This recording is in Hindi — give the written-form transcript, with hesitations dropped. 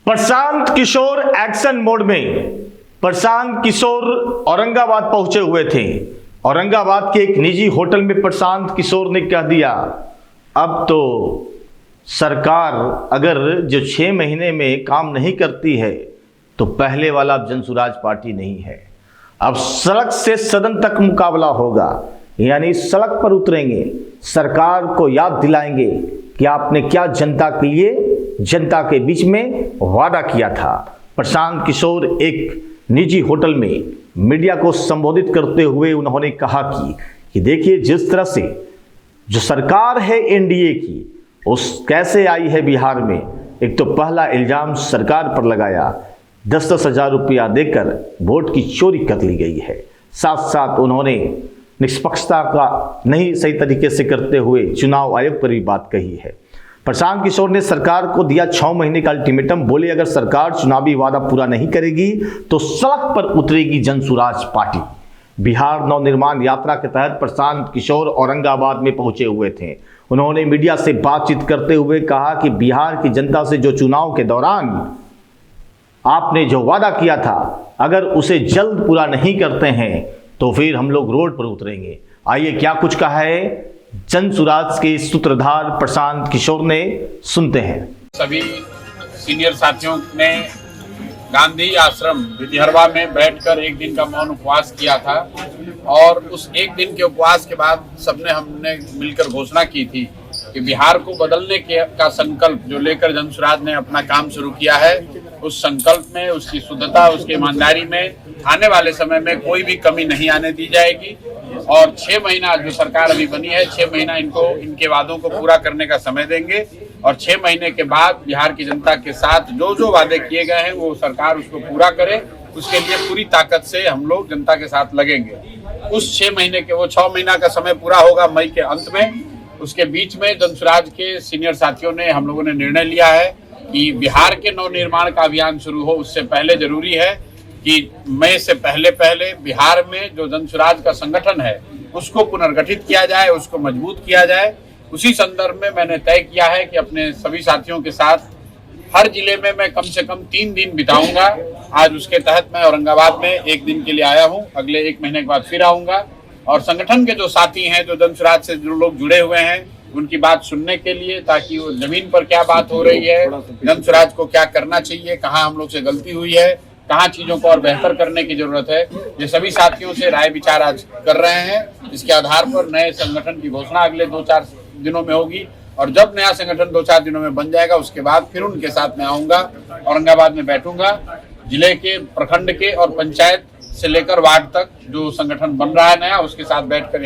प्रशांत किशोर एक्शन मोड में। प्रशांत किशोर औरंगाबाद पहुंचे हुए थे। औरंगाबाद के एक निजी होटल में प्रशांत किशोर ने कह दिया, अब तो सरकार अगर जो 6 महीने में काम नहीं करती है तो पहले वाला अब जनसुराज पार्टी नहीं है। अब सड़क से सदन तक मुकाबला होगा, यानी सड़क पर उतरेंगे, सरकार को याद दिलाएंगे कि आपने क्या जनता के लिए, जनता के बीच में वादा किया था। प्रशांत किशोर एक निजी होटल में मीडिया को संबोधित करते हुए उन्होंने कहा कि देखिए, जिस तरह से जो सरकार है एनडीए की, उस कैसे आई है बिहार में। एक तो पहला इल्जाम सरकार पर लगाया, 10-10 हज़ार रुपया देकर वोट की चोरी कर ली गई है। साथ साथ उन्होंने निष्पक्षता का नहीं सही तरीके से करते हुए चुनाव आयोग पर भी बात कही है। प्रशांत किशोर ने सरकार को दिया 6 महीने का अल्टीमेटम। बोले अगर सरकार चुनावी वादा पूरा नहीं करेगी तो सड़क पर उतरेगी जनसुराज पार्टी। बिहार नवनिर्माण यात्रा के तहत प्रशांत किशोर औरंगाबाद में पहुंचे हुए थे। उन्होंने मीडिया से बातचीत करते हुए कहा कि बिहार की जनता से जो चुनाव के दौरान आपने जो वादा किया था, अगर उसे जल्द पूरा नहीं करते हैं तो फिर हम लोग रोड पर उतरेंगे। आइए क्या कुछ कहा है जनसुराज के सूत्रधार प्रशांत किशोर ने, सुनते हैं। सभी सीनियर साथियों ने गांधी आश्रम विधिहरवा में बैठकर एक दिन का मौन उपवास किया था और उस एक दिन के उपवास के बाद हमने मिलकर घोषणा की थी कि बिहार को बदलने का संकल्प जो लेकर जनसुराज ने अपना काम शुरू किया है, उस संकल्प में, उसकी शुद्धता, उसकी ईमानदारी में आने वाले समय में कोई भी कमी नहीं आने दी जाएगी। और 6 महीना जो सरकार अभी बनी है, 6 महीना इनको इनके वादों को पूरा करने का समय देंगे और 6 महीने के बाद बिहार की जनता के साथ जो जो वादे किए गए हैं वो सरकार उसको पूरा करे। उसके लिए पूरी ताकत से हम लोग जनता के साथ लगेंगे। उस 6 महीने के, वो 6 महीना का समय पूरा होगा मई के अंत में। उसके बीच में जनसुराज के सीनियर साथियों ने, हम लोगों ने निर्णय लिया है कि बिहार के नवनिर्माण का अभियान शुरू हो, उससे पहले जरूरी है कि मई से पहले बिहार में जो जनसुराज का संगठन है उसको पुनर्गठित किया जाए, उसको मजबूत किया जाए। उसी संदर्भ में मैंने तय किया है कि अपने सभी साथियों के साथ हर जिले में मैं कम से कम 3 दिन बिताऊंगा। आज उसके तहत मैं औरंगाबाद में एक दिन के लिए आया हूं, अगले 1 महीने के बाद फिर आऊंगा और संगठन के जो साथी हैं, जो जनसुराज से जो लोग जुड़े हुए हैं, उनकी बात सुनने के लिए, ताकि वो जमीन पर क्या बात हो रही है, जनसुराज को क्या करना चाहिए, कहाँ हम लोग से गलती हुई है, कहाँ चीजों को और बेहतर करने की जरूरत है, ये सभी साथियों से राय विचार आज कर रहे हैं। इसके आधार पर नए संगठन की घोषणा अगले 2-4 दिनों में होगी और जब नया संगठन 2-4 दिनों में बन जाएगा उसके बाद फिर उनके साथ मैं आऊंगा, औरंगाबाद में बैठूंगा। जिले के, प्रखंड के और पंचायत से लेकर वार्ड तक जो संगठन बन रहा है नया, उसके साथ बैठकर